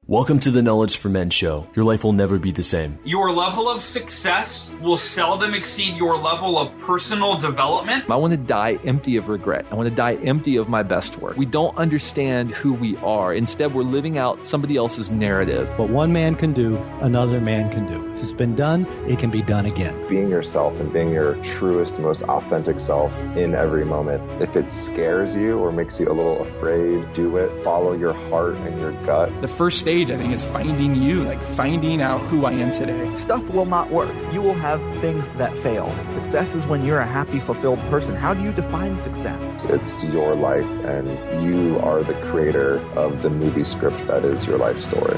Welcome to the Knowledge for Men show. Your life will never be the same. Your level of success will seldom exceed your level of personal development. I want to die empty of regret. I want to die empty of my best work. We don't understand who we are. Instead, we're living out somebody else's narrative. What one man can do, another man can do. If it's been done, it can be done again. Being yourself and being your truest, most authentic self in every moment. If it scares you or makes you a little afraid, do it. Follow your heart and your gut. The first stage, I think, is finding you, like finding out who I am today. Stuff will not work. You will have things that fail. Success is when you're a happy, fulfilled person. How do you define success? It's your life, and you are the creator of the movie script that is your life story.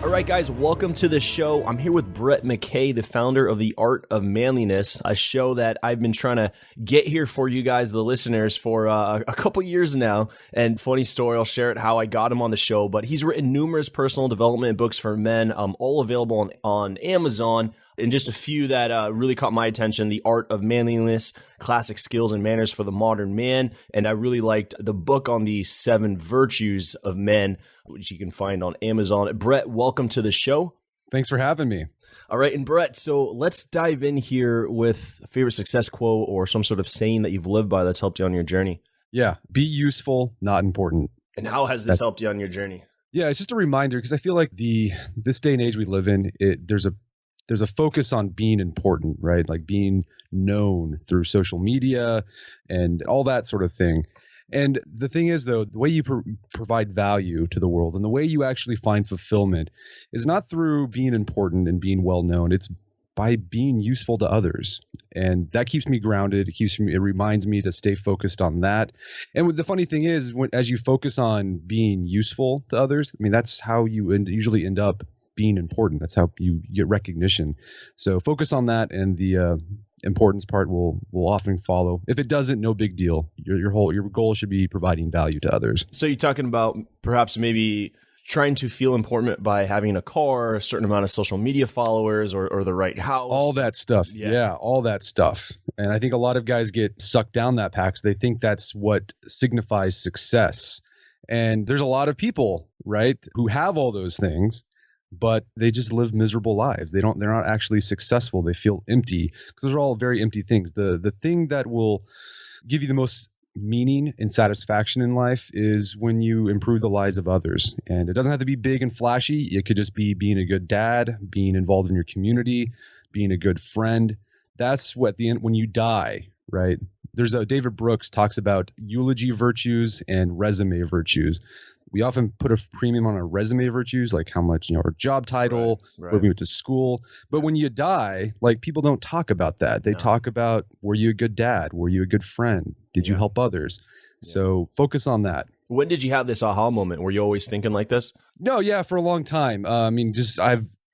All right, guys, welcome to the show. I'm here with Brett McKay, the founder of the Art of Manliness, a show that I've been trying to get here for you guys, the listeners, for a couple years now. And funny story, I'll share it how I got him on the show. But he's written numerous personal development books for men, all available on Amazon. And just a few that really caught my attention: The Art of Manliness, Classic Skills and Manners for the Modern Man. And I really liked the book on the 7 Virtues of Men, which you can find on Amazon. Brett, welcome to the show. Thanks for having me. All right. And Brett, so let's dive in here with a favorite success quote or some sort of saying that you've lived by that's helped you on your journey. Yeah. Be useful, not important. And how has this helped you on your journey? Yeah, it's just a reminder, because I feel like this day and age we live in, there's a focus on being important, right? Like being known through social media and all that sort of thing. And the thing is, though, the way you provide value to the world and the way you actually find fulfillment is not through being important and being well known. It's by being useful to others. And that keeps me grounded. It reminds me to stay focused on that. And the funny thing is, as you focus on being useful to others, I mean, that's how you usually end up being important. That's how you get recognition. So focus on that, and the importance part will often follow. If it doesn't, no big deal. Your goal should be providing value to others. So you're talking about perhaps maybe trying to feel important by having a car, a certain amount of social media followers, or the right house. All that stuff. Yeah, all that stuff. And I think a lot of guys get sucked down that path. They think that's what signifies success. And there's a lot of people, right, who have all those things, but they just live miserable lives. They're not actually successful. They feel empty, because those are all very empty things. The thing that will give you the most meaning and satisfaction in life is when you improve the lives of others. And it doesn't have to be big and flashy. It could just be being a good dad, being involved in your community, being a good friend. That's what the end, when you die, right? There's David Brooks talks about eulogy virtues and resume virtues. We often put a premium on our resume virtues, like how much, our job title, where we went to school. But when you die, like, people don't talk about that. They talk about, were you a good dad? Were you a good friend? Did you help others? So focus on that. When did you have this aha moment? Were you always thinking like this? No, yeah, for a long time.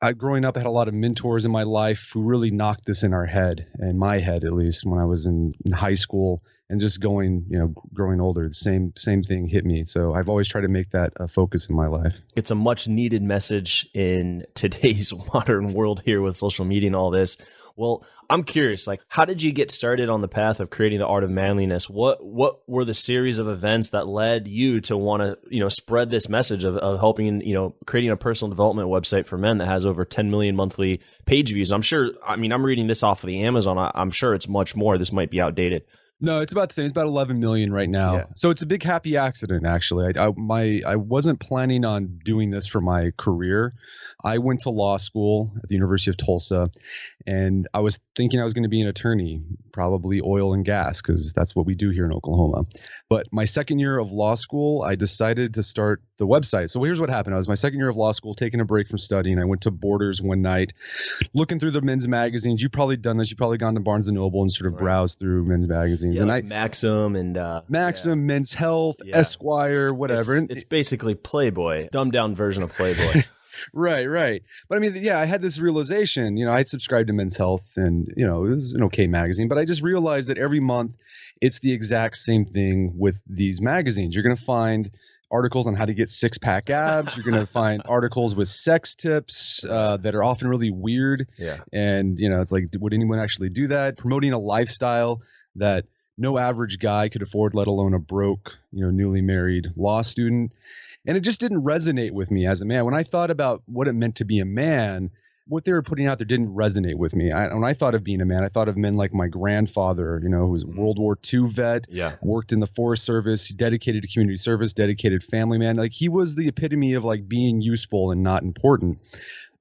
I growing up, I had a lot of mentors in my life who really knocked this in my head at least, when I was in high school. And just growing older, the same thing hit me. So I've always tried to make that a focus in my life. It's a much needed message in today's modern world here with social media and all this. Well, I'm curious, like, how did you get started on the path of creating the Art of Manliness? What were the series of events that led you to want to, spread this message of helping, creating a personal development website for men that has over 10 million monthly page views? I'm reading this off of the Amazon. I'm sure it's much more. This might be outdated. No, it's about the same. It's about 11 million right now. Yeah. So it's a big happy accident, actually. I wasn't planning on doing this for my career. I went to law school at the University of Tulsa, and I was thinking I was going to be an attorney, probably oil and gas, because that's what we do here in Oklahoma. But my second year of law school, I decided to start the website. So here's what happened. I was my second year of law school, taking a break from studying. I went to Borders one night, looking through the men's magazines. You've probably done this. You've probably gone to Barnes & Noble and sort of browsed through men's magazines. Yeah, and Maxim and Men's Health, Esquire, whatever. It's basically Playboy, dumbed down version of Playboy. Right. But I had this realization, I had subscribed to Men's Health, and, it was an okay magazine, but I just realized that every month it's the exact same thing with these magazines. You're going to find articles on how to get 6-pack abs. You're going to find articles with sex tips that are often really weird. Yeah. And, it's like, would anyone actually do that? Promoting a lifestyle that no average guy could afford, let alone a broke, newly married law student. And it just didn't resonate with me as a man. When I thought about what it meant to be a man, what they were putting out there didn't resonate with me. When I thought of being a man, I thought of men like my grandfather, who was a World War II vet, worked in the Forest Service, dedicated to community service, dedicated family man. Like he was the epitome of like being useful and not important.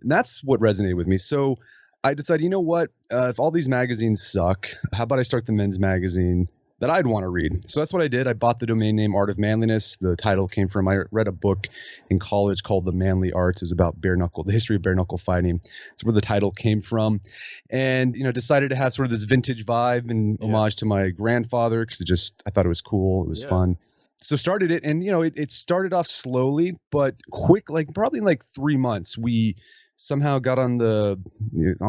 And that's what resonated with me. So I decided, you know what, if all these magazines suck, how about I start the men's magazine that I'd want to read. So that's what I did. I bought the domain name Art of Manliness. The title came from, I read a book in college called The Manly Arts. It was about the history of bare knuckle fighting. That's where the title came from. And, decided to have sort of this vintage vibe and homage to my grandfather because I thought it was cool. It was fun. So started it, and, it started off slowly, but quick, like probably in like 3 months, we somehow got on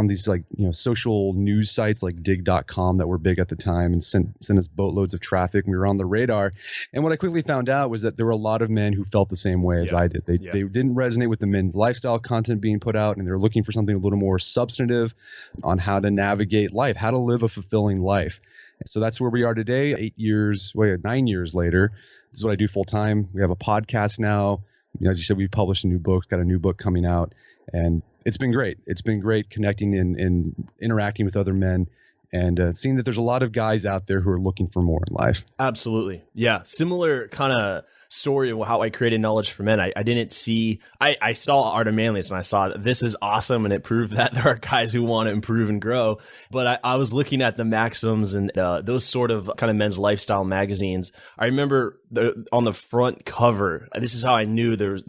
these like, social news sites like dig.com that were big at the time and sent us boatloads of traffic. And we were on the radar. And what I quickly found out was that there were a lot of men who felt the same way as I did. They didn't resonate with the men's lifestyle content being put out, and they were looking for something a little more substantive on how to navigate life, how to live a fulfilling life. So that's where we are today, 9 years later. This is what I do full time. We have a podcast now. As you said, we published a new book, got a new book coming out. And it's been great. It's been great connecting and interacting with other men and seeing that there's a lot of guys out there who are looking for more in life. Absolutely. Yeah. Similar kind of story of how I created Knowledge for Men. I didn't see, I saw Art of Manliness and I saw that this is awesome, and it proved that there are guys who want to improve and grow. But I was looking at the Maxims and those sort of kind of men's lifestyle magazines. I remember on the front cover, this is how I knew there's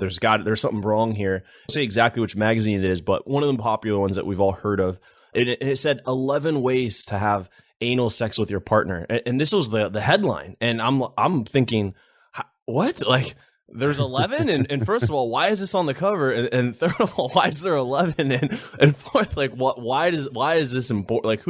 something wrong here. I'll say exactly which magazine it is, but one of the popular ones that we've all heard of. It said 11 ways to have anal sex with your partner. And this was the headline. And I'm thinking, what? Like, there's 11? And first of all, why is this on the cover? And third of all, why is there 11? And fourth, like, why is this important? Like,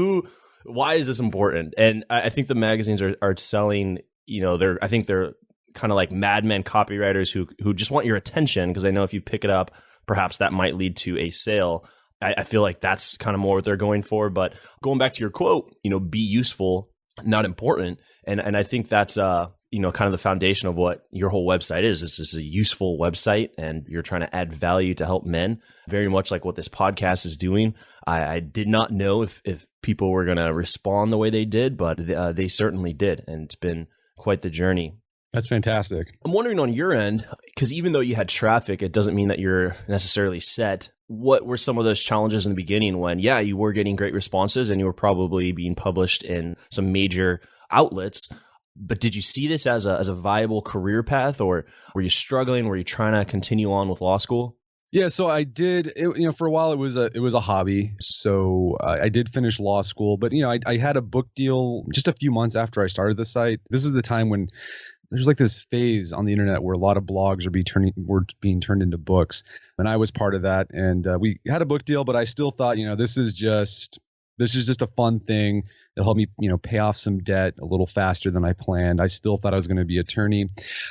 why is this important? And I think the magazines are selling, I think they're kind of like madmen copywriters who just want your attention because they know if you pick it up, perhaps that might lead to a sale. I feel like that's kind of more what they're going for. But going back to your quote, be useful, not important. And I think that's, kind of the foundation of what your whole website is. This is a useful website, and you're trying to add value to help men, very much like what this podcast is doing. I did not know if people were going to respond the way they did, but they certainly did. And it's been quite the journey. That's fantastic. I'm wondering on your end, because even though you had traffic, it doesn't mean that you're necessarily set. What were some of those challenges in the beginning when, you were getting great responses and you were probably being published in some major outlets? But did you see this as a viable career path, or were you struggling? Were you trying to continue on with law school? Yeah, so I did. For a while, it was a hobby. So I did finish law school, but I had a book deal just a few months after I started the site. This is the time when there's like this phase on the internet where a lot of blogs were being turned into books, and I was part of that. And we had a book deal, but I still thought, this is just a fun thing that helped me, pay off some debt a little faster than I planned. I still thought I was going to be an attorney.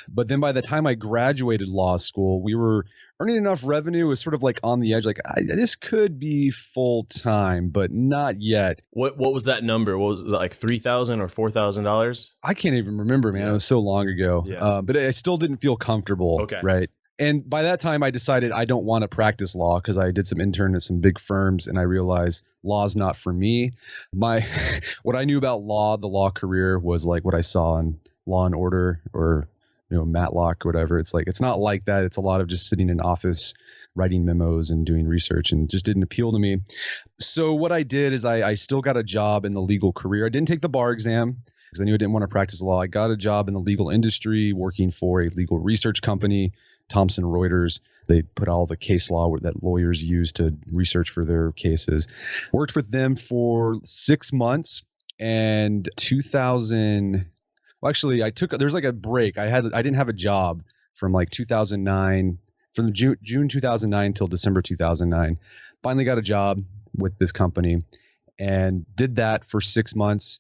But then by the time I graduated law school, we were earning enough revenue. It was sort of like on the edge, like this could be full time, but not yet. What was that number? What was it, like $3,000 or $4,000? I can't even remember, man. It was so long ago. Yeah. But I still didn't feel comfortable. Okay. Right. And by that time, I decided I don't want to practice law because I did some intern at some big firms, and I realized law's not for me. What I knew about law, the law career, was like what I saw in Law and Order or Matlock or whatever. It's like it's not like that. It's a lot of just sitting in an office, writing memos and doing research, and just didn't appeal to me. So what I did is I still got a job in the legal career. I didn't take the bar exam because I knew I didn't want to practice law. I got a job in the legal industry working for a legal research company, Thomson Reuters. They put all the case law that lawyers use to research for their cases. Worked with them for 6 months, and there's like a break. I didn't have a job from like 2009, from June 2009 till December 2009. Finally got a job with this company and did that for 6 months.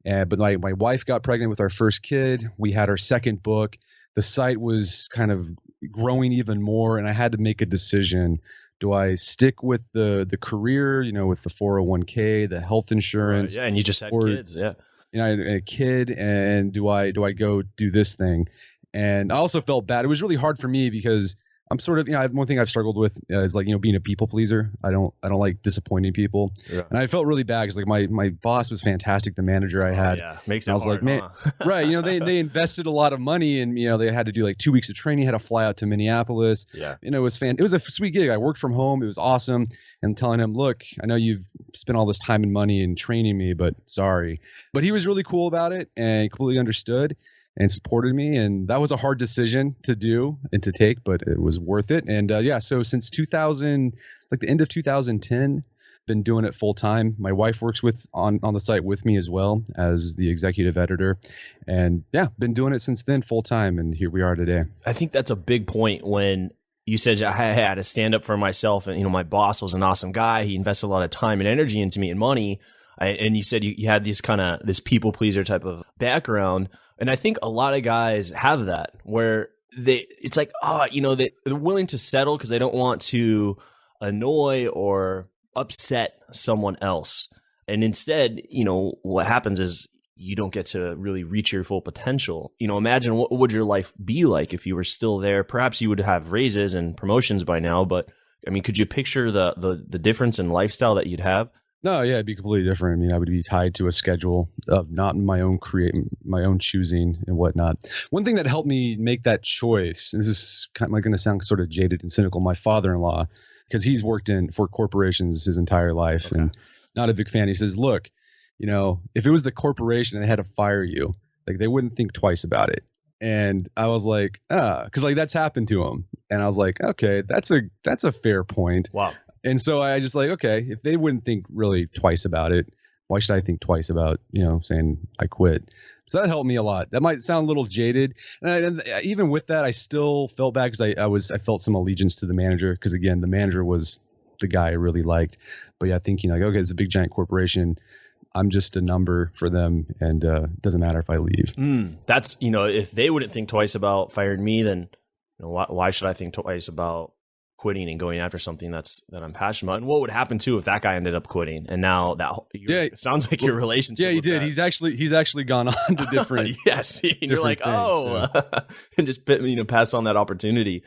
But my wife got pregnant with our first kid. We had our second book. The site was kind of growing even more, and I had to make a decision. Do I stick with the career, with the 401k, the health insurance? Right, yeah, and you just had kids, yeah. I had a kid, and do I go do this thing? And I also felt bad. It was really hard for me because I'm sort of, one thing I've struggled with is like, being a people pleaser. I don't like disappointing people. Yeah. And I felt really bad because like my boss was fantastic. The manager I had, makes it I was hard, like, man, right. They invested a lot of money, and, they had to do like 2 weeks of training, had to fly out to Minneapolis. Yeah. It was it was a sweet gig. I worked from home. It was awesome. And telling him, look, I know you've spent all this time and money in training me, but sorry. But he was really cool about it and completely understood and supported me. And that was a hard decision to do and to take, but it was worth it. And so since 2000, like the end of 2010, been doing it full time. My wife works on the site with me as well as the executive editor. And been doing it since then full time. And here we are today. I think that's a big point when you said I had to stand up for myself. And, my boss was an awesome guy. He invested a lot of time and energy into me and money. And you said you had this people pleaser type of background. And I think a lot of guys have that where it's like, they're willing to settle because they don't want to annoy or upset someone else. And instead, what happens is you don't get to really reach your full potential. Imagine what would your life be like if you were still there? Perhaps you would have raises and promotions by now, but I mean, could you picture the difference in lifestyle that you'd have? No, yeah, it'd be completely different. I mean, I would be tied to a schedule of not my own choosing and whatnot. One thing that helped me make that choice, and this is kind of going to sound sort of jaded and cynical, my father-in-law, because he's worked for corporations his entire life and not a big fan. He says, look, if it was the corporation and they had to fire you, like they wouldn't think twice about it. And I was like, because like that's happened to him. And I was like, okay, that's a fair point. Wow. And so I just like, okay, if they wouldn't think really twice about it, why should I think twice about, saying I quit? So that helped me a lot. That might sound a little jaded. And even with that, I still felt bad because I felt some allegiance to the manager. Because again, the manager was the guy I really liked. But yeah, thinking like, okay, it's a big giant corporation. I'm just a number for them, and it doesn't matter if I leave. That's, if they wouldn't think twice about firing me, then why should I think twice about quitting and going after something that I'm passionate about? And what would happen too if that guy ended up quitting? And now it sounds like your relationship. Yeah, he did. That. He's actually gone on to different. Yes, and you're like, things, and just pass on that opportunity.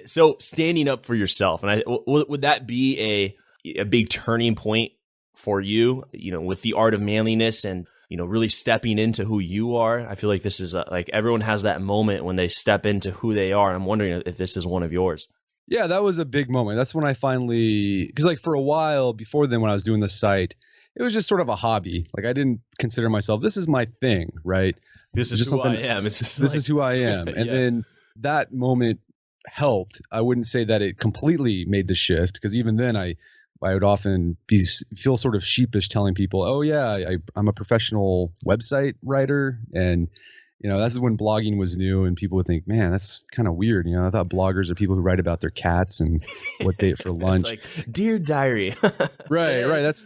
So standing up for yourself, and would that be a big turning point for you? With the Art of Manliness and really stepping into who you are. I feel like this is like everyone has that moment when they step into who they are. I'm wondering if this is one of yours. Yeah, that was a big moment. That's when I finally, because like for a while before then when I was doing the site, it was just sort of a hobby. Like I didn't consider myself, this is my thing, right? This is who I am. This is who I am. And then that moment helped. I wouldn't say that it completely made the shift, because even then I would often feel sort of sheepish telling people, oh yeah, I'm a professional website writer. And that's when blogging was new, and people would think, man, that's kind of weird. I thought bloggers are people who write about their cats and what they ate for lunch. It's like, Dear Diary. Right.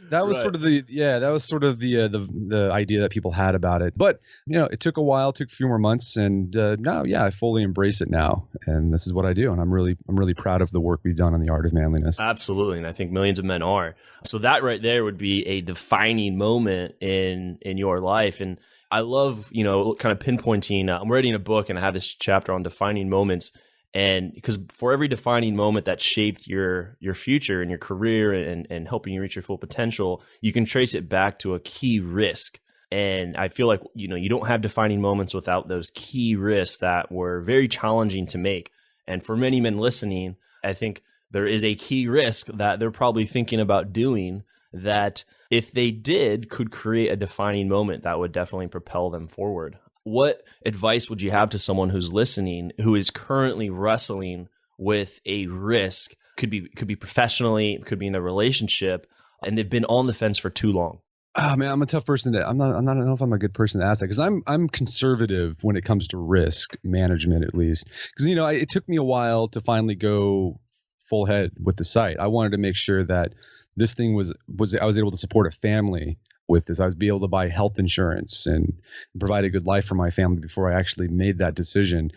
That was sort of the idea that people had about it. But it took a while, took a few more months, and now, I fully embrace it now, and this is what I do, and I'm really proud of the work we've done on the Art of Manliness. Absolutely, and I think millions of men are. So that right there would be a defining moment in your life. And I love, kind of pinpointing. I'm writing a book, and I have this chapter on defining moments. And because for every defining moment that shaped your future and your career and helping you reach your full potential, you can trace it back to a key risk. And I feel like, you don't have defining moments without those key risks that were very challenging to make. And for many men listening, I think there is a key risk that they're probably thinking about doing that, if they did, could create a defining moment that would definitely propel them forward. What advice would you have to someone who's listening, who is currently wrestling with a risk? Could be professionally, could be in a relationship, and they've been on the fence for too long. Oh man, I'm a tough person I don't know if I'm a good person to ask that, because I'm conservative when it comes to risk management, at least. Because it took me a while to finally go full head with the site. I wanted to make sure that this thing was I was able to support a family with this. I was able to buy health insurance and provide a good life for my family before I actually made that decision.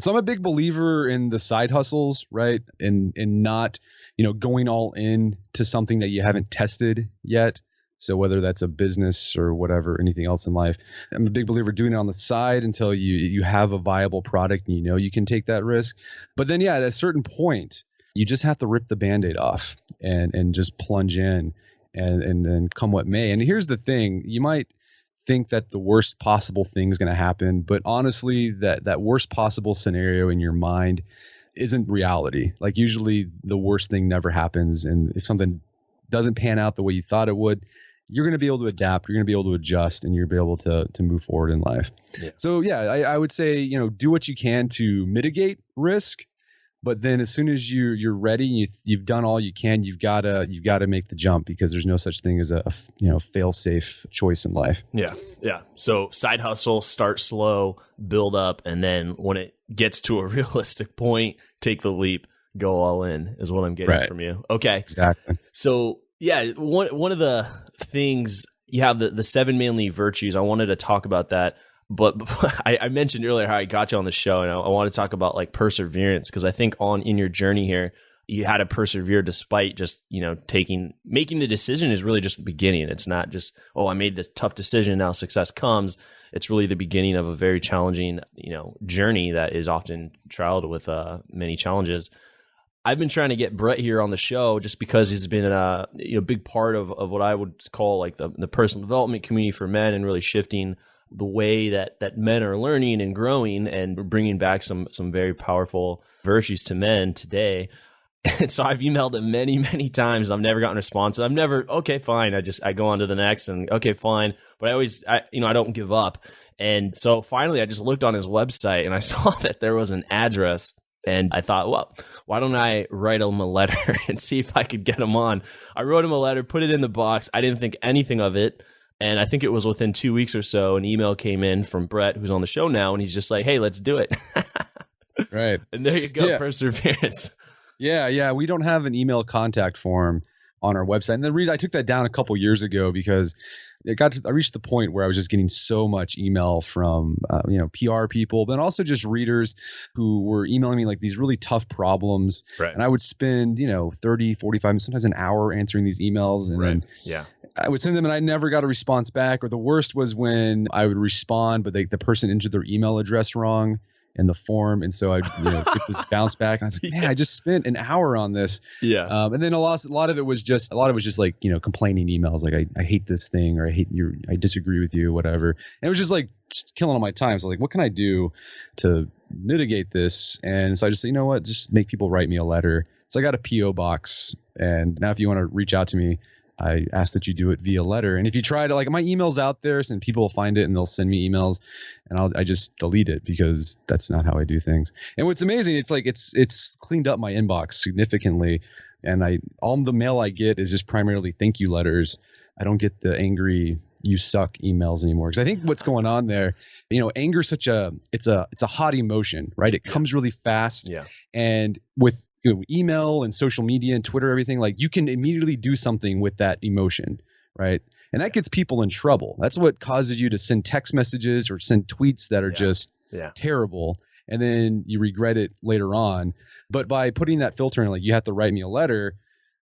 So I'm a big believer in the side hustles, right? And not, going all in to something that you haven't tested yet. So whether that's a business or whatever, anything else in life, I'm a big believer doing it on the side until you have a viable product and you can take that risk. But then, at a certain point, you just have to rip the Band-Aid off and just plunge in and come what may. And here's the thing, you might think that the worst possible thing is going to happen, but honestly, that worst possible scenario in your mind isn't reality. Like usually the worst thing never happens. And if something doesn't pan out the way you thought it would, you're going to be able to adapt, you're going to be able to adjust, and you'll be able to move forward in life. Yeah. So I would say, do what you can to mitigate risk, but then as soon as you're ready and you've done all you can, you've got to make the jump, because there's no such thing as a fail-safe choice in life. Yeah. Yeah. So side hustle, start slow, build up, and then when it gets to a realistic point, take the leap, go all in is what I'm getting from you. Okay. Exactly. So one of the things, you have the 7 manly virtues. I wanted to talk about that, but I mentioned earlier how I got you on the show, and I want to talk about like perseverance, because I think in your journey here, you had to persevere despite just, making the decision is really just the beginning. It's not just, I made this tough decision, now success comes. It's really the beginning of a very challenging, journey that is often trialed with many challenges. I've been trying to get Brett here on the show just because he's been a big part of what I would call like the personal development community for men, and really shifting the way that men are learning and growing, and bringing back some very powerful virtues to men today. And so I've emailed him many, many times. I've never gotten a response. I'm never, okay, fine. I go on to the next, and okay, fine. But I don't give up. And so finally I just looked on his website and I saw that there was an address. And I thought, well, why don't I write him a letter and see if I could get him on? I wrote him a letter, put it in the box. I didn't think anything of it. And I think it was within 2 weeks or so, an email came in from Brett, who's on the show now, and he's just like, hey, let's do it. Right. And there you go, perseverance. Yeah. We don't have an email contact form on our website. And the reason I took that down a couple years ago, because I reached the point where I was just getting so much email from, PR people, but also just readers who were emailing me like these really tough problems. Right. And I would spend, 30, 45, sometimes an hour answering these emails. And then I would send them and I never got a response back. Or the worst was when I would respond, but the person entered their email address wrong in the form. And so I get this bounce back, and I was like, man, I just spent an hour on this. Yeah. And then a lot of it was just like, complaining emails. Like, I hate this thing, or I disagree with you, whatever. And it was just like killing all my time. So like, what can I do to mitigate this? And so I just said, you know what, just make people write me a letter. So I got a PO box, and now if you want to reach out to me, I ask that you do it via letter. And if you try to, like, my email's out there, and people will find it and they'll send me emails, and I just delete it, because that's not how I do things. And what's amazing, it's like it's cleaned up my inbox significantly, and all the mail I get is just primarily thank you letters. I don't get the angry "you suck" emails anymore, because I think what's going on there, anger is it's a hot emotion, right? It comes really fast, and with email and social media and Twitter, everything, like, you can immediately do something with that emotion, right? And that gets people in trouble. That's what causes you to send text messages or send tweets that are just terrible, and then you regret it later on. But by putting that filter in, like, you have to write me a letter,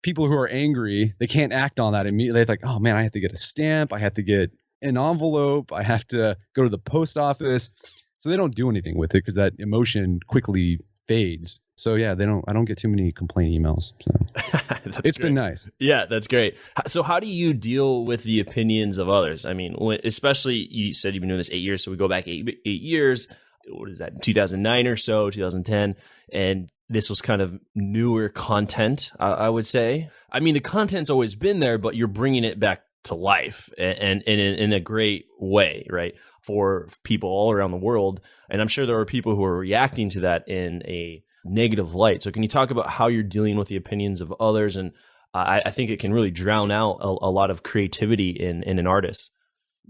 people who are angry, they can't act on that immediately. They're like, oh man, I have to get a stamp, I have to get an envelope, I have to go to the post office. So they don't do anything with it, because that emotion quickly fades. So I don't get too many complaint emails. So it's been nice. Yeah, that's great. So how do you deal with the opinions of others? I mean, especially, you said you've been doing this 8 years. So we go back eight years. What is that? 2009 or so, 2010. And this was kind of newer content, I would say. I mean, the content's always been there, but you're bringing it back to life, and in a great way, right? For people all around the world. And I'm sure there are people who are reacting to that in a negative light. So can you talk about how you're dealing with the opinions of others? And I think it can really drown out a lot of creativity in an artist.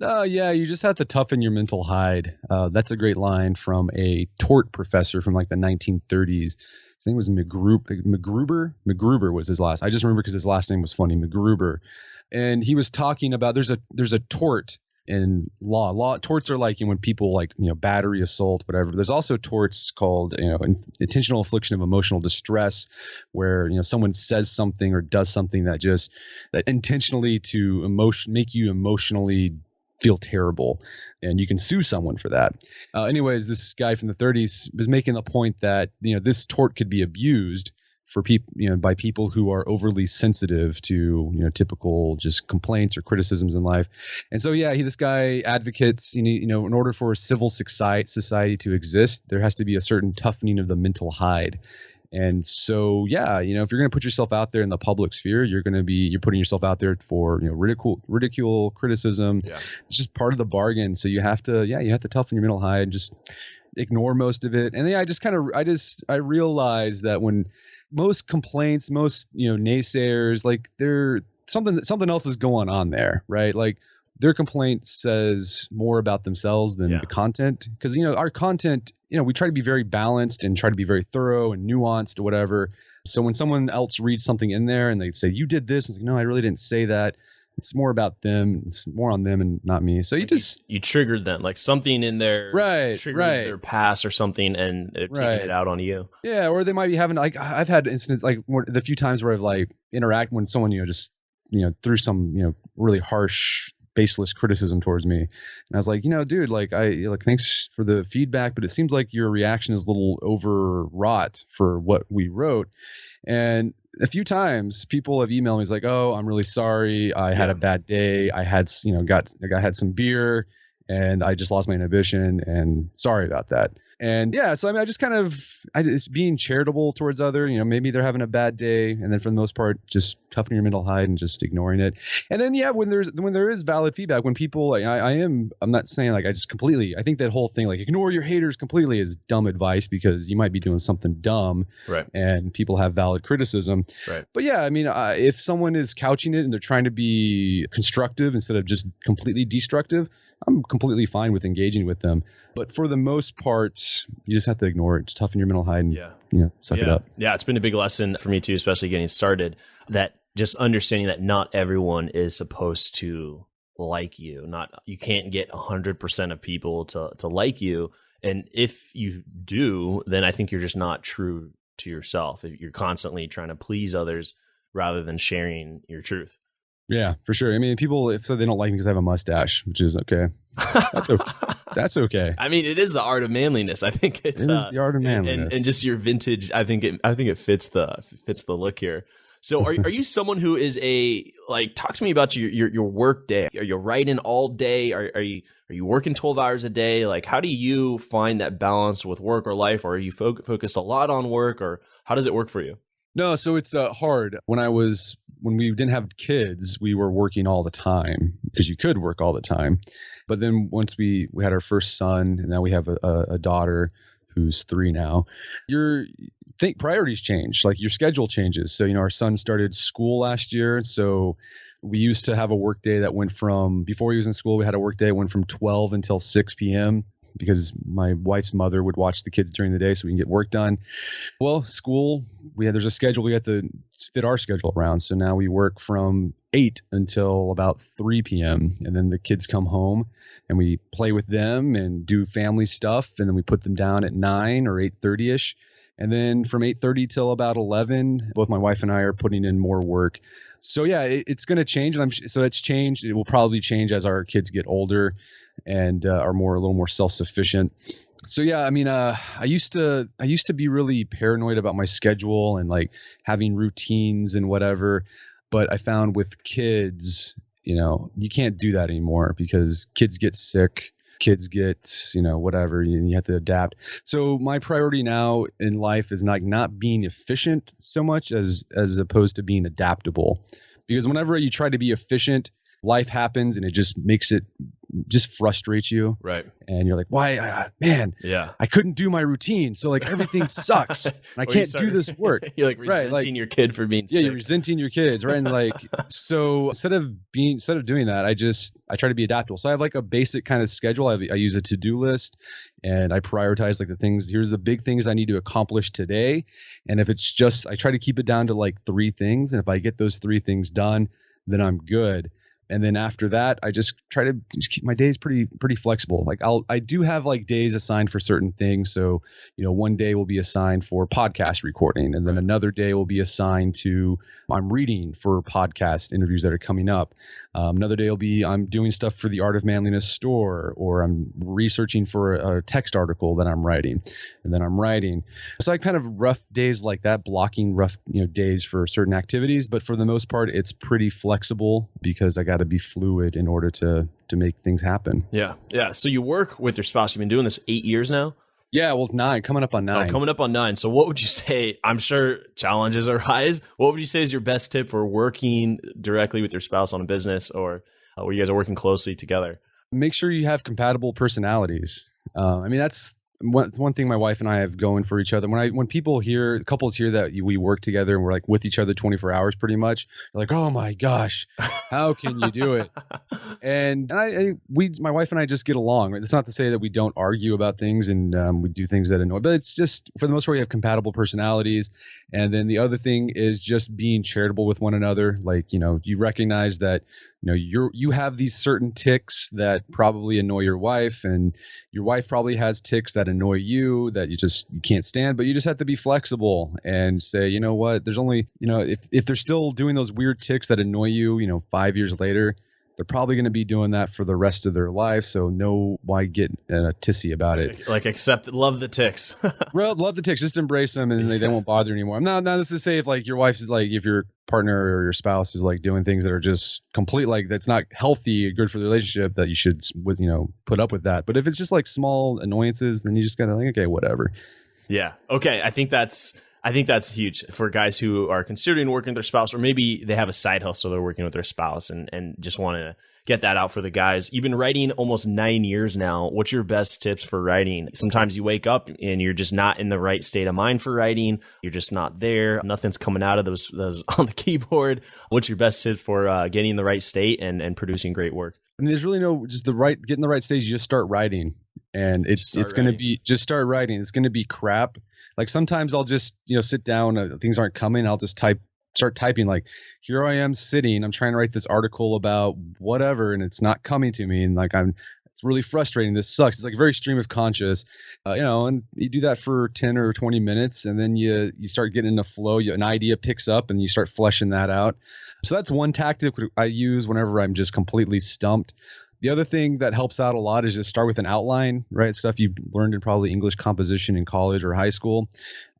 You just have to toughen your mental hide. That's a great line from a tort professor from like the 1930s. His name was McGruber. McGruber was his last. I just remember because his last name was funny, McGruber. And he was talking about there's a tort in law. Torts are like, when people like, battery, assault, whatever. There's also torts called, intentional infliction of emotional distress, where, someone says something or does something that intentionally to make you emotionally feel terrible, and you can sue someone for that. Anyways, this guy from the 30s was making the point that, this tort could be abused for people, by people who are overly sensitive to, typical just complaints or criticisms in life. And so, this guy advocates, in order for a civil society to exist, there has to be a certain toughening of the mental hide. And so, if you're going to put yourself out there in the public sphere, you're putting yourself out there for, ridicule, criticism. Yeah. It's just part of the bargain. So you have to toughen your mental hide and just ignore most of it. And then I realized that when most complaints, most, naysayers, like something else is going on there, right? Like their complaint says more about themselves than the content. Because, our content, we try to be very balanced and try to be very thorough and nuanced or whatever. So when someone else reads something in there and they say, you did this, and no, I really didn't say that. It's more about them. It's more on them and not me. So you triggered them, like something in there, triggered their past or something, and taking it out on you. Yeah, or they might be having, like, I've had incidents, like the few times where I've like interact when someone threw some really harsh, baseless criticism towards me, and I was like, dude, thanks for the feedback, but it seems like your reaction is a little overwrought for what we wrote. And a few times people have emailed me, it's like, oh, I'm really sorry, I had a bad day, I had had some beer and I just lost my inhibition, and sorry about that. And so I just it's being charitable towards other, maybe they're having a bad day, and then for the most part, just toughening your mental hide and just ignoring it. And then when there is valid feedback, when people, I'm not saying like I think that whole thing, like ignore your haters completely, is dumb advice, because you might be doing something dumb, right? And people have valid criticism, right? But if someone is couching it and they're trying to be constructive instead of just completely destructive, I'm completely fine with engaging with them. But for the most part, you just have to ignore it. Just toughen your mental hide and suck it up. Yeah, it's been a big lesson for me too, especially getting started, that just understanding that not everyone is supposed to like you. You can't get 100% of people to like you. And if you do, then I think you're just not true to yourself. You're constantly trying to please others rather than sharing your truth. Yeah, for sure. I mean, people say they don't like me because I have a mustache, which is okay. That's okay. I mean, it is the art of manliness. I think it is the art of manliness, and just your vintage. I think it fits the look here. So, are you someone who is talk to me about your work day? Are you writing all day? Are you working 12 hours a day? Like, how do you find that balance with work or life? Or are you focused a lot on work, or how does it work for you? No, so it's hard. When we didn't have kids, we were working all the time, because you could work all the time. But then once we had our first son, and now we have a daughter who's 3 now, priorities change, like your schedule changes. So, our son started school last year. So we used to have a work day that went from, before he was in school, we had a work day that went from 12 until 6 p.m. because my wife's mother would watch the kids during the day so we can get work done. Well, school, there's a schedule we have to fit our schedule around. So now we work from 8 until about 3 p.m. And then the kids come home and we play with them and do family stuff. And then we put them down at 9 or 8:30ish. And then from 8:30 till about 11, both my wife and I are putting in more work. So it's going to change. And so it's changed. It will probably change as our kids get older and are a little more self-sufficient. So I used to be really paranoid about my schedule and like having routines and whatever. But I found with kids, you can't do that anymore, because kids get sick. Kids get, whatever, you have to adapt. So my priority now in life is not being efficient so much as opposed to being adaptable. Because whenever you try to be efficient, life happens and it just frustrates you. Right. And you're like, why, man, I couldn't do my routine. So like everything sucks and I can't do this work. You're like resenting your kid for being sick. Yeah, you're resenting your kids. Right. And so instead of doing that, I try to be adaptable. So I have like a basic kind of schedule. I use a to-do list and I prioritize like the things, here's the big things I need to accomplish today. And if it's just, I try to keep it down to like 3 things. And if I get those 3 things done, then I'm good. And then after that, I just try to just keep my days pretty flexible. Like I do have like days assigned for certain things. So, one day will be assigned for podcast recording, and then another day will be assigned to I'm reading for podcast interviews that are coming up. Another day will be I'm doing stuff for the Art of Manliness store, or I'm researching for a text article that I'm writing, and then I'm writing. So I kind of rough days like that, blocking rough days for certain activities. But for the most part, it's pretty flexible because I got to be fluid in order to make things happen. Yeah. So you work with your spouse. You've been doing this 8 years now? Yeah, well, 9, coming up on 9. Oh, coming up on 9. So what would you say? I'm sure challenges arise. What would you say is your best tip for working directly with your spouse on a business, or where you guys are working closely together? Make sure you have compatible personalities. That's one thing my wife and I have going for each other. When couples hear that we work together and we're like with each other 24 hours pretty much, they're like, oh my gosh, how can you do it? And my wife and I just get along. It's not to say that we don't argue about things and we do things that annoy, but it's just for the most part we have compatible personalities. And then the other thing is just being charitable with one another. Like, you recognize that you have these certain tics that probably annoy your wife, and your wife probably has tics that annoy you that you can't stand, but you just have to be flexible and say, you know what, there's only, if they're still doing those weird tics that annoy you, 5 years later, they're probably going to be doing that for the rest of their life. So why get tissy about it? Like love the tics. Love the tics. Just embrace them, and they won't bother you anymore. I'm not this to say if like your wife is like, if your partner or your spouse is like doing things that are just complete, like that's not healthy, good for the relationship, that you should put up with that. But if it's just like small annoyances, then you just gotta like, okay, whatever. Yeah. Okay. I think that's huge for guys who are considering working with their spouse, or maybe they have a side hustle, they're working with their spouse and just want to get that out for the guys. You've been writing almost 9 years now. What's your best tips for writing? Sometimes you wake up and you're just not in the right state of mind for writing. You're just not there. Nothing's coming out of those on the keyboard. What's your best tip for getting in the right state and producing great work? There's really get in the right stage. You just start writing, and it's going to be just start writing. It's going to be crap. Like sometimes I'll just, sit down, things aren't coming. I'll just start typing like, here I am sitting, I'm trying to write this article about whatever, and it's not coming to me. And like, it's really frustrating. This sucks. It's like very stream of conscious, and you do that for 10 or 20 minutes. And then you start getting in the flow, an idea picks up and you start fleshing that out. So that's one tactic I use whenever I'm just completely stumped. The other thing that helps out a lot is just start with an outline, right? Stuff you learned in probably English composition in college or high school.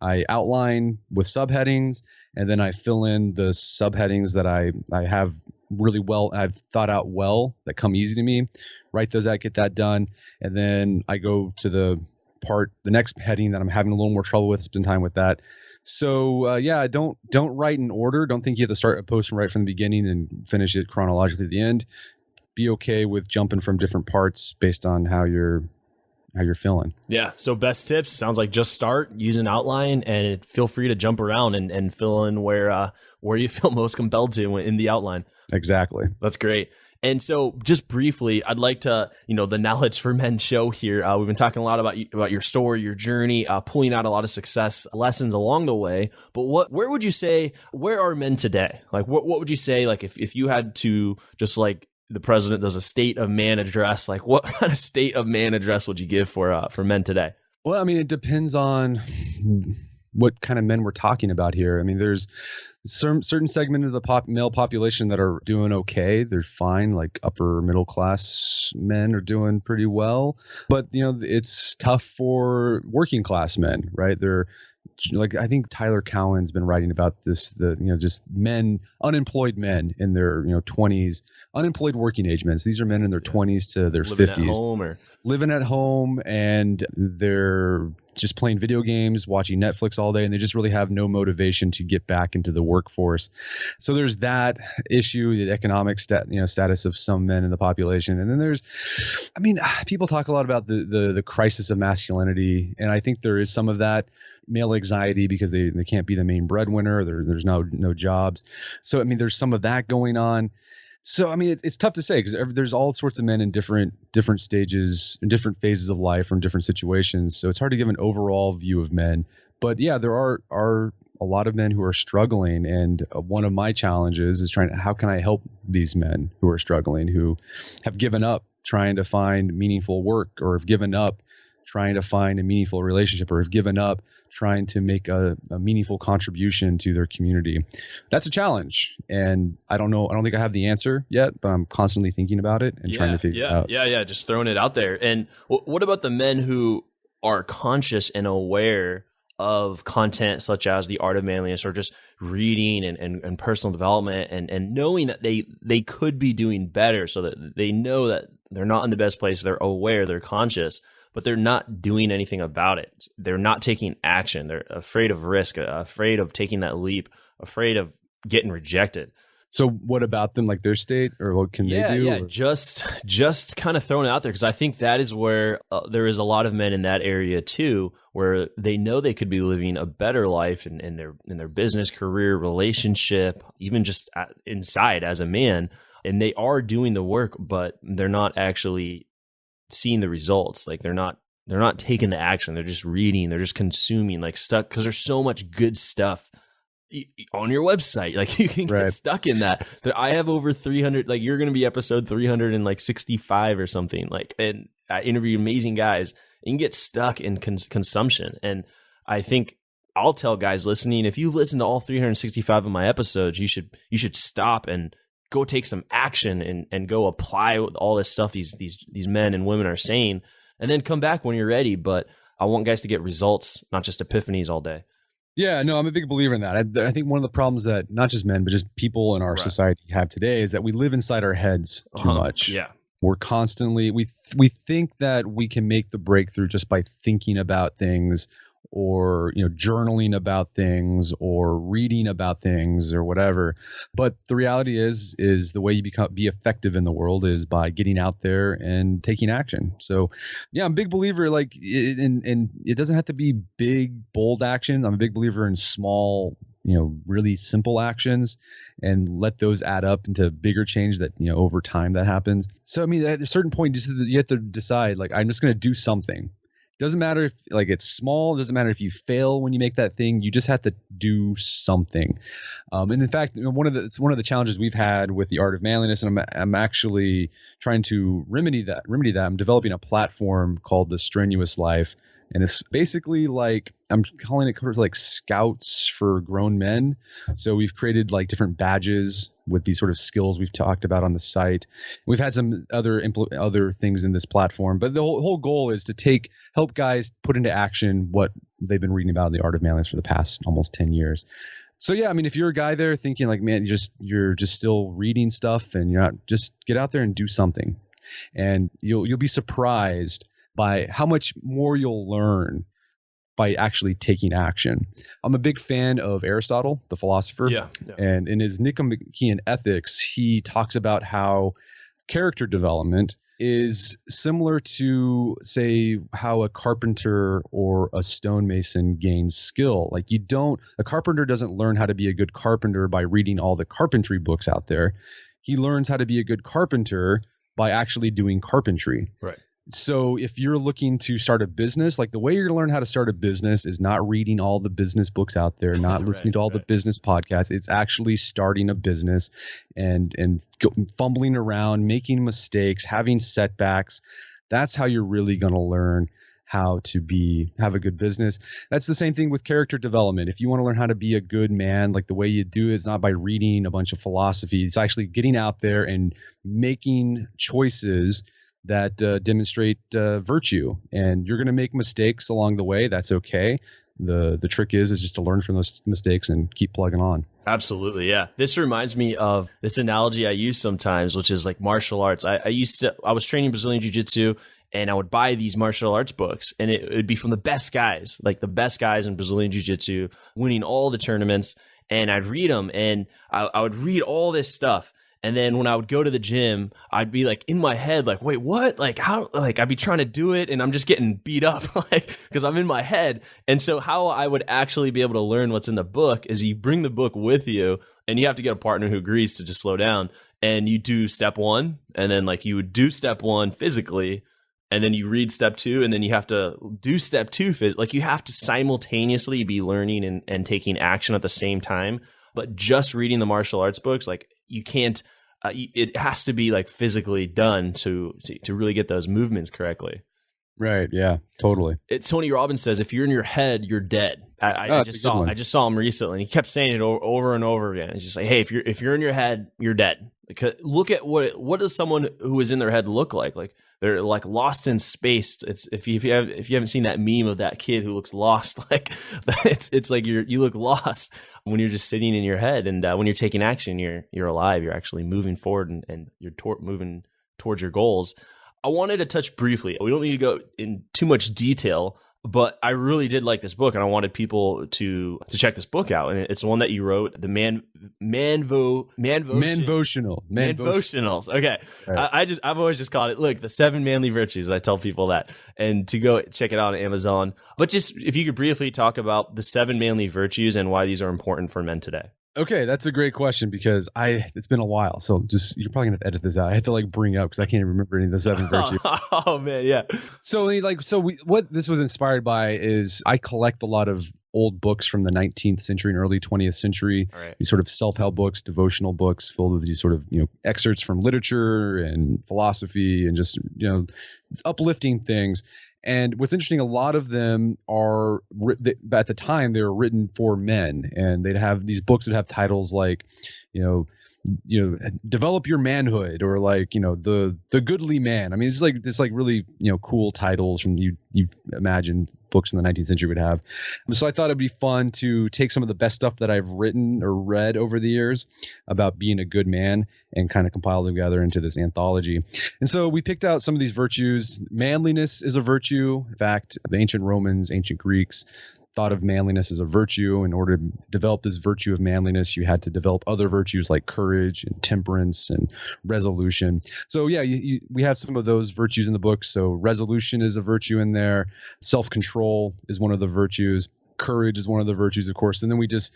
I outline with subheadings, and then I fill in the subheadings that I have I've thought out well, that come easy to me. Write those out, get that done, and then I go to the next heading that I'm having a little more trouble with, spend time with that. So don't write in order. Don't think you have to start a post and write from the beginning and finish it chronologically at the end. Be okay with jumping from different parts based on how you're feeling. Yeah. So best tips sounds like just start, use an outline, and feel free to jump around and fill in where you feel most compelled to in the outline. Exactly. That's great. And so just briefly, I'd like to, the Knowledge for Men show here. We've been talking a lot about your story, your journey, pulling out a lot of success lessons along the way. But where would you say, where are men today? Like, what would you say, like, if you had to just like, the president does a state of man address, like what kind of state of man address would you give for men today? Well, it depends on what kind of men we're talking about here. There's certain segment of the male population that are doing okay. They're fine, like upper middle class men are doing pretty well. But, it's tough for working class men, right? They're like, I think Tyler Cowen's been writing about this, just unemployed men in their, 20s, unemployed working age men. So these are men in their 20s to their 50s. Living at home, and they're just playing video games, watching Netflix all day, and they just really have no motivation to get back into the workforce. So there's that issue, the economic status of some men in the population. And then there's, people talk a lot about the crisis of masculinity, and I think there is some of that. Male anxiety because they can't be the main breadwinner. There's no jobs. So there's some of that going on. So it's tough to say because there's all sorts of men in different stages, in different phases of life, or in different situations. So it's hard to give an overall view of men. But yeah, there are a a lot of men who are struggling. And one of my challenges is how can I help these men who are struggling, who have given up trying to find meaningful work, or have given up trying to find a meaningful relationship, or have given up trying to make a meaningful contribution to their community. That's a challenge. And I don't think I have the answer yet, but I'm constantly thinking about it and trying to figure it out. Yeah. Just throwing it out there. And what about the men who are conscious and aware of content such as the Art of Manliness, or just reading and personal development, and knowing that they could be doing better, so that they know that they're not in the best place, they're aware, they're conscious, but they're not doing anything about it. They're not taking action. They're afraid of risk, afraid of taking that leap, afraid of getting rejected. So what about them, like their state, or what can they do? Yeah, just kind of throwing it out there, because I think that is where there is a lot of men in that area too, where they know they could be living a better life in their business, career, relationship, even just inside as a man, and they are doing the work, but they're not actually seeing the results. Like they're not taking the action. They're just reading. They're just consuming, like stuck, because there's so much good stuff on your website. Like you can get stuck in that. I have over 300. Like you're going to be episode 365 or something. Like, and I interview amazing guys. And you can get stuck in consumption. And I think I'll tell guys listening, if you've listened to all 365 of my episodes, you should stop and go take some action and go apply all this stuff these men and women are saying, and then come back when you're ready. But I want guys to get results, not just epiphanies all day. Yeah, no, I'm a big believer in that. I think one of the problems that not just men, but just people in our society have today is that we live inside our heads too much. Yeah. We're constantly, we think that we can make the breakthrough just by thinking about things, or journaling about things, or reading about things, or whatever. But the reality is the way you be effective in the world is by getting out there and taking action. So yeah, I'm a big believer, like, and it doesn't have to be big, bold action. I'm a big believer in small, really simple actions, and let those add up into bigger change that, over time that happens. So, I mean, at a certain point, you have to decide, like, I'm just going to do something. Doesn't matter if like it's small. Doesn't matter if you fail when you make that thing. You just have to do something. And in fact, it's one of the challenges we've had with the Art of Manliness, and I'm actually trying to remedy that. I'm developing a platform called the Strenuous Life, and it's basically like, I'm calling it like scouts for grown men. So we've created like different badges with these sort of skills we've talked about on the site. We've had some other things in this platform, but the whole goal is to help guys put into action what they've been reading about in the Art of Manliness for the past almost 10 years. So yeah, I mean, if you're a guy there thinking like, man, you're just still reading stuff and you're not, just get out there and do something, and you'll be surprised by how much more you'll learn by actually taking action. I'm a big fan of Aristotle, the philosopher. Yeah. And in his Nicomachean Ethics, he talks about how character development is similar to, say, how a carpenter or a stonemason gains skill. Like a carpenter doesn't learn how to be a good carpenter by reading all the carpentry books out there. He learns how to be a good carpenter by actually doing carpentry. Right. So if you're looking to start a business, like the way you're going to learn how to start a business is not reading all the business books out there, not listening to all the business podcasts. It's actually starting a business and fumbling around, making mistakes, having setbacks. That's how you're really going to learn how to have a good business. That's the same thing with character development. If you want to learn how to be a good man, like the way you do it is not by reading a bunch of philosophy. It's actually getting out there and making choices that demonstrate virtue. And you're going to make mistakes along the way. That's okay. The trick is just to learn from those mistakes and keep plugging on. Absolutely. Yeah. This reminds me of this analogy I use sometimes, which is like martial arts. I was training Brazilian Jiu-Jitsu, and I would buy these martial arts books, and it would be from the best guys, like the best guys in Brazilian Jiu-Jitsu, winning all the tournaments. And I'd read them, and I would read all this stuff. And then when I would go to the gym, I'd be like in my head, like, wait, what? Like how, like I'd be trying to do it and I'm just getting beat up, like, cause I'm in my head. And so how I would actually be able to learn what's in the book is you bring the book with you, and you have to get a partner who agrees to just slow down, and you do step one. And then like you would do step one physically, and then you read step 2, and then you have to do step 2. Like you have to simultaneously be learning and taking action at the same time. But just reading the martial arts books, like you can't. It has to be like physically done to really get those movements correctly. Right. Yeah. Totally. Tony Robbins says, if you're in your head, you're dead. I just saw him recently, and he kept saying it over and over again. It's just like, hey, if you're in your head, you're dead. Because look at what does someone who is in their head look like? Like they're like lost in space. It's if you haven't seen that meme of that kid who looks lost, like it's like you look lost when you're just sitting in your head, and when you're taking action, you're alive. You're actually moving forward, and you're moving towards your goals. I wanted to touch briefly. We don't need to go in too much detail, but I really did like this book, and I wanted people to check this book out. And it's one that you wrote, the Manvotionals. Okay, right. I've always just called it, look, the 7 manly virtues. I tell people that, and to go check it out on Amazon. But just if you could briefly talk about the 7 manly virtues and why these are important for men today. Okay, that's a great question because it's been a while, so you're probably gonna have to edit this out. I had to like bring up because I can't even remember any of the 7 virtues. Oh man, yeah. So what this was inspired by is I collect a lot of old books from the 19th century and early 20th century. Right. These sort of self-help books, devotional books, filled with these sort of excerpts from literature and philosophy and just it's uplifting things. And what's interesting, a lot of them are at the time they were written for men, and these books would have titles like, develop your manhood, or like, the goodly man. I mean, it's like really, cool titles from you imagine books in the 19th century would have. So I thought it'd be fun to take some of the best stuff that I've written or read over the years about being a good man and kind of compile them together into this anthology. And so we picked out some of these virtues. Manliness is a virtue. In fact, the ancient Romans, ancient Greeks thought of manliness as a virtue. In order to develop this virtue of manliness, you had to develop other virtues like courage and temperance and resolution. So yeah, we have some of those virtues in the book. So resolution is a virtue in there. Self-control is one of the virtues. Courage is one of the virtues, of course. And then we just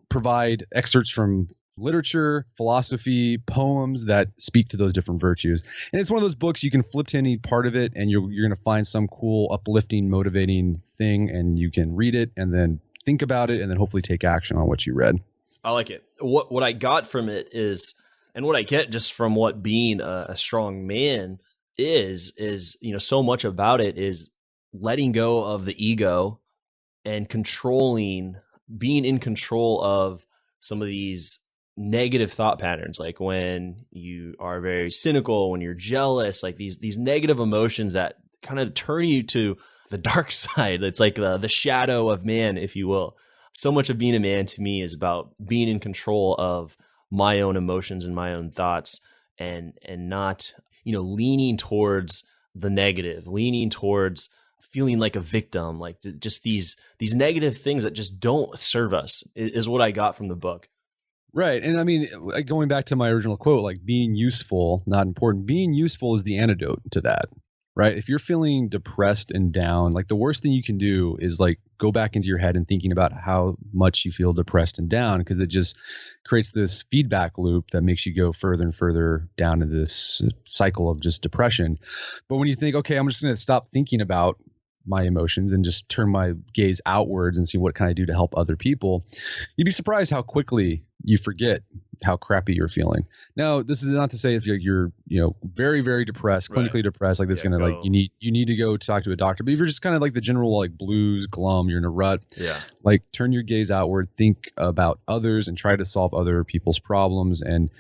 provide excerpts from literature, philosophy, poems that speak to those different virtues. And it's one of those books you can flip to any part of it and you're going to find some cool, uplifting, motivating thing, and you can read it and then think about it and then hopefully take action on what you read. I like it. What I got from it is, and what I get just from what being a strong man is, so much about it is letting go of the ego and being in control of some of these negative thought patterns, like when you are very cynical, when you're jealous, like these negative emotions that kind of turn you to the dark side. It's like the shadow of man, if you will. So much of being a man to me is about being in control of my own emotions and my own thoughts, and not leaning towards the negative, leaning towards feeling like a victim, like just these negative things that just don't serve us is what I got from the book. Right. And I mean, going back to my original quote, like being useful, not important, being useful is the antidote to that, right? If you're feeling depressed and down, like the worst thing you can do is like go back into your head and thinking about how much you feel depressed and down, because it just creates this feedback loop that makes you go further and further down into this cycle of just depression. But when you think, okay, I'm just going to stop thinking about my emotions and just turn my gaze outwards and see what can I do to help other people, you'd be surprised how quickly you forget how crappy you're feeling. Now, this is not to say if you're very, very depressed, clinically depressed, like this, you need to go talk to a doctor. But if you're just kind of like the general like blues, glum, you're in a rut, like turn your gaze outward, think about others and try to solve other people's problems. And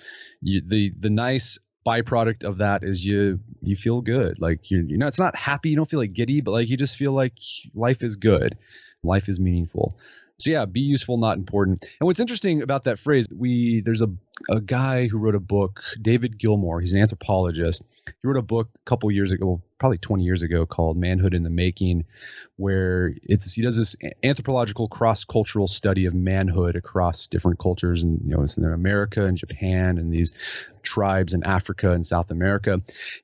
the nice byproduct of that is you feel good. Like it's not happy, you don't feel like giddy, but like you just feel like life is good, life is meaningful. So yeah, be useful, not important. And what's interesting about that phrase, there's a guy who wrote a book, David Gilmour. He's an anthropologist. He wrote a book a couple years ago, probably 20 years ago, called Manhood in the Making, where he does this anthropological cross-cultural study of manhood across different cultures, and it's in America and Japan and these tribes in Africa and South America.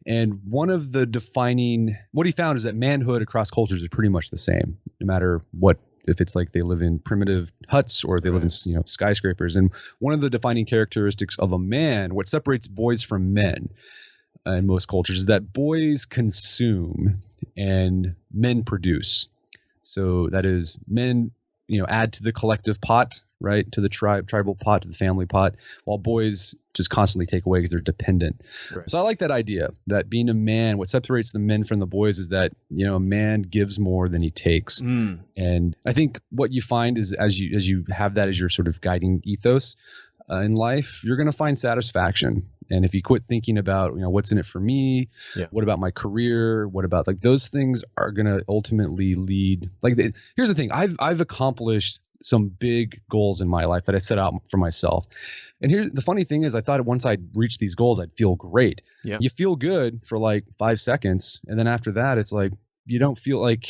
And one of what he found is that manhood across cultures is pretty much the same, no matter what. If it's like they live in primitive huts or they live in skyscrapers. And one of the defining characteristics of a man, what separates boys from men, in most cultures is that boys consume and men produce. So that is, men, add to the collective pot, right? To the tribal pot, to the family pot, while boys just constantly take away because they're dependent. Right. So I like that idea that being a man, what separates the men from the boys is that, a man gives more than he takes. And I think what you find is as you have that as your sort of guiding ethos in life, you're going to find satisfaction. And if you quit thinking about, what's in it for me, what about my career, what about those things are going to ultimately lead. Here's the thing, I've accomplished some big goals in my life that I set out for myself. And here's the funny thing is, I thought once I'd reach these goals, I'd feel great. Yeah. You feel good for 5 seconds. And then after that, it's you don't feel like,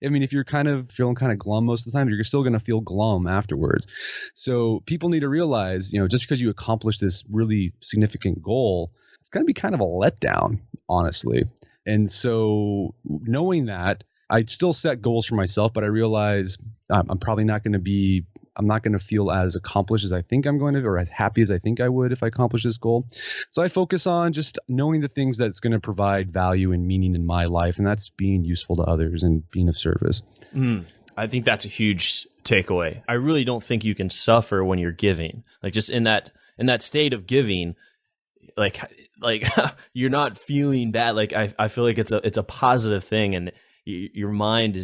I mean, if you're kind of feeling kind of glum most of the time, you're still going to feel glum afterwards. So people need to realize, just because you accomplish this really significant goal, it's going to be kind of a letdown, honestly. And so knowing that, I still set goals for myself, but I realize I'm probably not going to I'm not going to feel as accomplished as I think I'm going to, or as happy as I think I would if I accomplish this goal. So I focus on just knowing the things that's going to provide value and meaning in my life. And that's being useful to others and being of service. I think that's a huge takeaway. I really don't think you can suffer when you're giving, just in that state of giving, you're not feeling bad. I feel like it's a positive thing, and your mind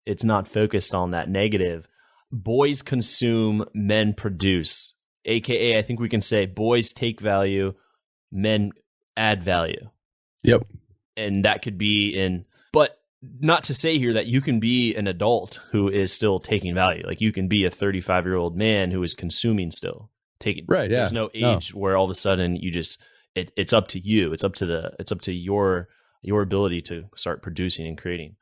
it's not focused on that negative. Boys consume, men produce. AKA, I think we can say boys take value, men add value. Yep. And that could be but not to say here that you can be an adult who is still taking value. You can be a 35-year-old man who is consuming still. Right. Yeah. There's no age where all of a sudden you just, it's up to you. It's up to your ability to start producing and creating.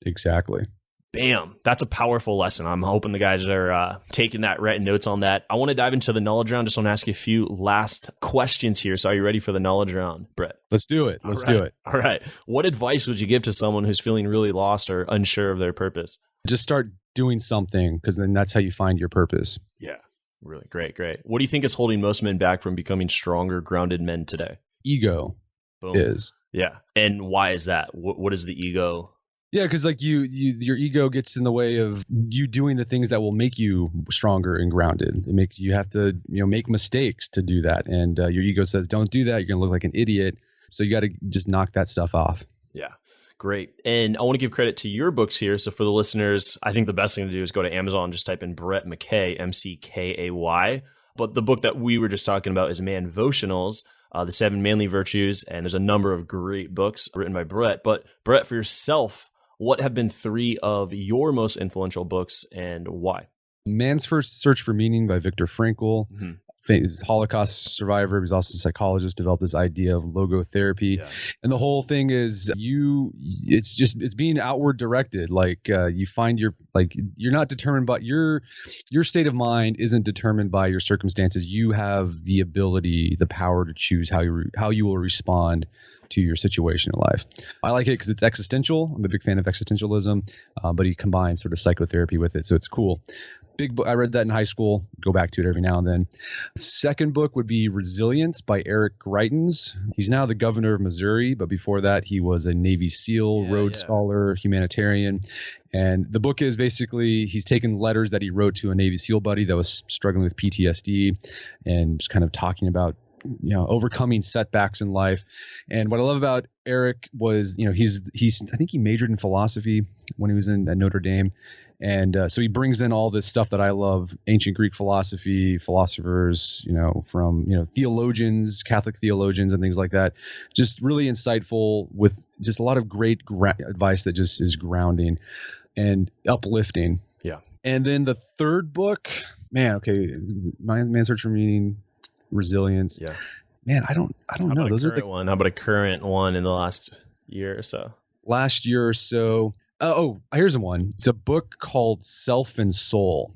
Exactly. Bam. That's a powerful lesson. I'm hoping the guys are taking that, writing notes on that. I want to dive into the knowledge round. Just want to ask you a few last questions here. So are you ready for the knowledge round, Brett? Let's do it. Let's do it. All right. What advice would you give to someone who's feeling really lost or unsure of their purpose? Just start doing something, because then that's how you find your purpose. Yeah. Really great. What do you think is holding most men back from becoming stronger, grounded men today? Ego. Boom. Is. Yeah. And why is that? What is the ego? Yeah, because your ego gets in the way of you doing the things that will make you stronger and grounded. You have to make mistakes to do that, and your ego says don't do that. You're gonna look like an idiot. So you got to just knock that stuff off. Yeah, great. And I want to give credit to your books here. So for the listeners, I think the best thing to do is go to Amazon and just type in Brett McKay, McKay. But the book that we were just talking about is Manvotionals, the 7 Manly Virtues, and there's a number of great books written by Brett. But Brett, for yourself, what have been 3 of your most influential books and why? Man's First Search for Meaning by Viktor Frankl. Mm-hmm. Holocaust survivor. He's also a psychologist, developed this idea of logotherapy. Yeah. And the whole thing is it's being outward directed. You find you're not determined by your state of mind isn't determined by your circumstances. You have the ability, the power to choose how you will respond to your situation in life. I like it because it's existential. I'm a big fan of existentialism, but he combines sort of psychotherapy with it. So it's cool. Big book. I read that in high school. Go back to it every now and then. Second book would be Resilience by Eric Greitens. He's now the governor of Missouri, but before that he was a Navy SEAL, Rhodes Scholar, humanitarian. And the book is basically he's taken letters that he wrote to a Navy SEAL buddy that was struggling with PTSD and just kind of talking about overcoming setbacks in life. And what I love about Eric was, he's I think he majored in philosophy when he was at Notre Dame. And so he brings in all this stuff that I love, ancient Greek philosophy, philosophers, from, theologians, Catholic theologians and things like that. Just really insightful with just a lot of great advice that just is grounding and uplifting. Yeah. And then the third book, Man's Search for Meaning, Resilience. Yeah. Man, I don't know. Those are the one. How about a current one in the last year or so? Here's one. It's a book called Self and Soul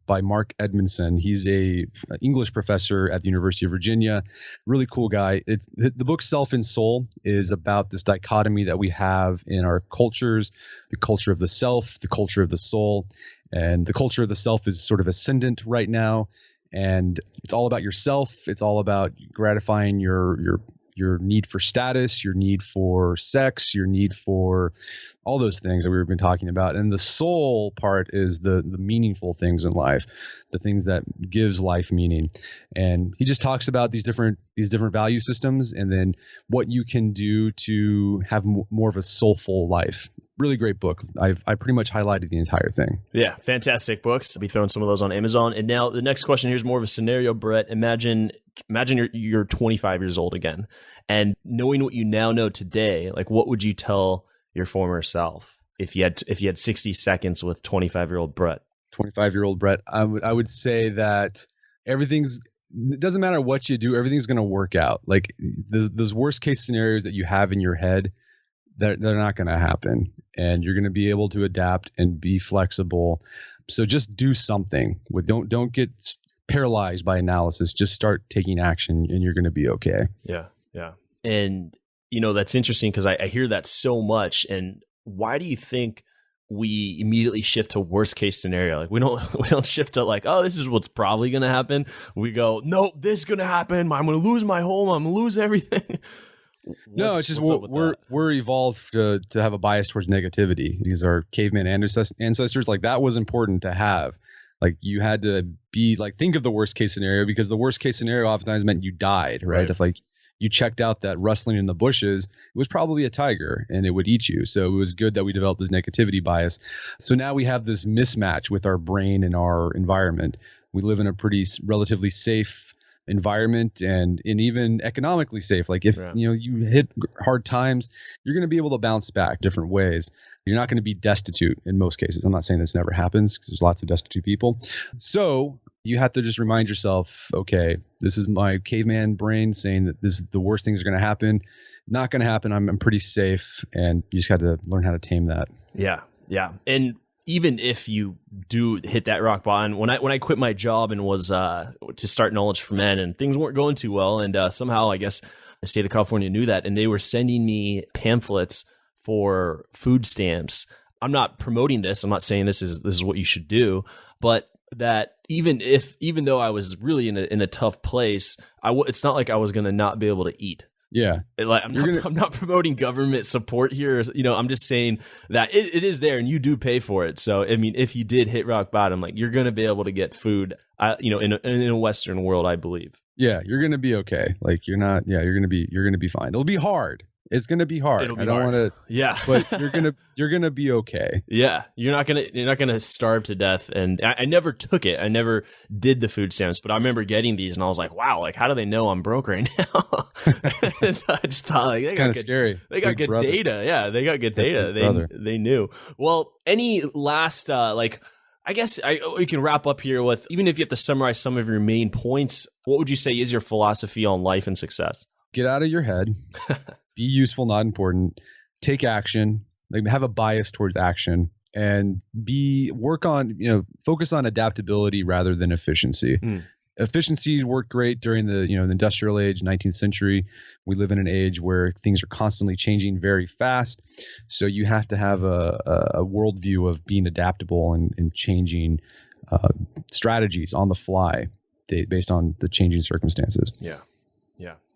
by Mark Edmondson. He's a English professor at the University of Virginia. Really cool guy. The book Self and Soul is about this dichotomy that we have in our cultures, the culture of the self, the culture of the soul. And the culture of the self is sort of ascendant right now. And it's all about yourself. It's all about gratifying your your need for status, your need for sex, your need for all those things that we've been talking about. And the soul part is the meaningful things in life, the things that gives life meaning. And he just talks about these different value systems and then what you can do to have more of a soulful life. Really great book. I pretty much highlighted the entire thing. Yeah, fantastic books. I'll be throwing some of those on Amazon. And now the next question here is more of a scenario, Brett. Imagine you're 25 years old again, and knowing what you now know today, like what would you tell your former self if you had 60 seconds with 25-year-old Brett? 25-year-old Brett, I would say that it doesn't matter what you do, everything's going to work out. Like those worst case scenarios that you have in your head, they're not going to happen, and you're going to be able to adapt and be flexible. So just do something. Don't get paralyzed by analysis. Just start taking action, and you're going to be okay. Yeah. And that's interesting because I hear that so much. And why do you think we immediately shift to worst case scenario? Like we don't shift to like, oh, this is what's probably going to happen. We go, nope, this is going to happen. I'm going to lose my home. I'm going to lose everything. No, it's just we're evolved to have a bias towards negativity. These are caveman ancestors. Like that was important to have. Like you had to be like, think of the worst case scenario, because the worst case scenario oftentimes meant you died, right? If like you checked out that rustling in the bushes, it was probably a tiger and it would eat you. So it was good that we developed this negativity bias. So now we have this mismatch with our brain and our environment. We live in a relatively safe environment and even economically safe. Like if you hit hard times, you're going to be able to bounce back different ways. You're not going to be destitute in most cases. I'm not saying this never happens because there's lots of destitute people. So you have to just remind yourself, okay, this is my caveman brain saying that this is the worst things are going to happen. Not going to happen. I'm pretty safe, and you just got to learn how to tame that. Yeah. And even if you do hit that rock bottom, when I quit my job and was to start Knowledge for Men, and things weren't going too well, and somehow I guess the state of California knew that, and they were sending me pamphlets for food stamps. I'm not promoting this. I'm not saying this is what you should do, but that even though I was really in a tough place, it's not like I was going to not be able to eat. Yeah. I'm not promoting government support here. I'm just saying that it is there and you do pay for it. So, I mean, if you did hit rock bottom, like you're going to be able to get food, in a Western world, I believe. Yeah. You're going to be okay. Like you're going to be fine. It'll be hard. It's going to be hard. I don't want to. Yeah. But you're going to be okay. Yeah. You're not going to starve to death. And I never took it. I never did the food stamps, but I remember getting these and I was like, wow, like how do they know I'm broke right now? And I just thought like, it's kind of scary. They got good data. Yeah. They got good data. They knew. Well, any last, I guess we can wrap up here with, even if you have to summarize some of your main points, what would you say is your philosophy on life and success? Get out of your head. Be useful, not important. Take action. Like have a bias towards action, and focus on adaptability rather than efficiency. Efficiencies worked great during the industrial age, 19th century. We live in an age where things are constantly changing very fast. So you have to have a worldview of being adaptable and changing strategies on the fly based on the changing circumstances. Yeah.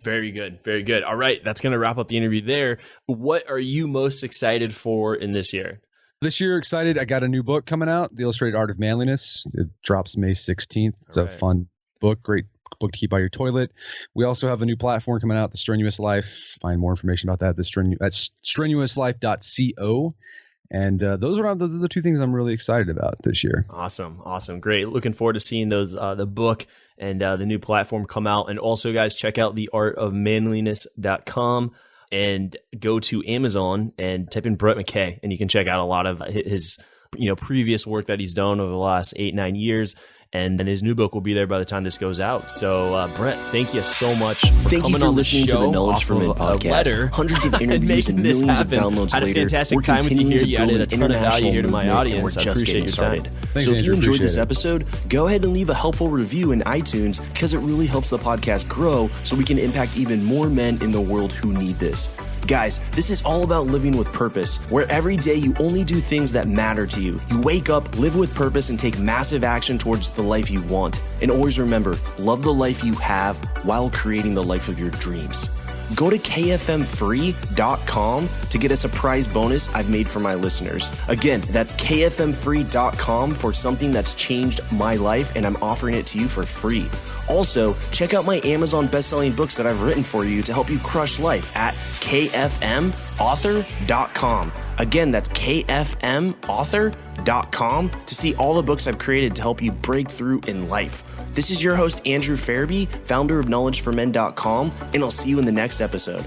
Very good. Very good. All right. That's going to wrap up the interview there. What are you most excited for in this year? This year, excited. I got a new book coming out, The Illustrated Art of Manliness. It drops May 16th. It's a fun book. Great book to keep by your toilet. We also have a new platform coming out, The Strenuous Life. Find more information about that at strenuouslife.co. And those are the two things I'm really excited about this year. Awesome. Great. Looking forward to seeing those, the book and the new platform come out. And also, guys, check out theartofmanliness.com and go to Amazon and type in Brett McKay, and you can check out a lot of his previous work that he's done over the last 8-9 years. And then his new book will be there by the time this goes out. So, Brett, thank you so much for coming on the show. Thank you for listening to the Knowledge for Men podcast. Hundreds of interviews and millions of downloads later. Had a fantastic time with you here. You added a ton of value here to my audience. I appreciate your time. So if you enjoyed this episode, go ahead and leave a helpful review in iTunes, because it really helps the podcast grow so we can impact even more men in the world who need this. Guys, this is all about living with purpose, where every day you only do things that matter to you. You wake up, live with purpose, and take massive action towards the life you want. And always remember, love the life you have while creating the life of your dreams. go to kfmfree.com to get a surprise bonus I've made for my listeners. Again, that's kfmfree.com for something that's changed my life, and I'm offering it to you for free. Also, check out my Amazon best-selling books that I've written for you to help you crush life at kfmauthor.com. Again, that's kfmauthor.com to see all the books I've created to help you break through in life. This is your host, Andrew Farabee, founder of knowledgeformen.com, and I'll see you in the next episode.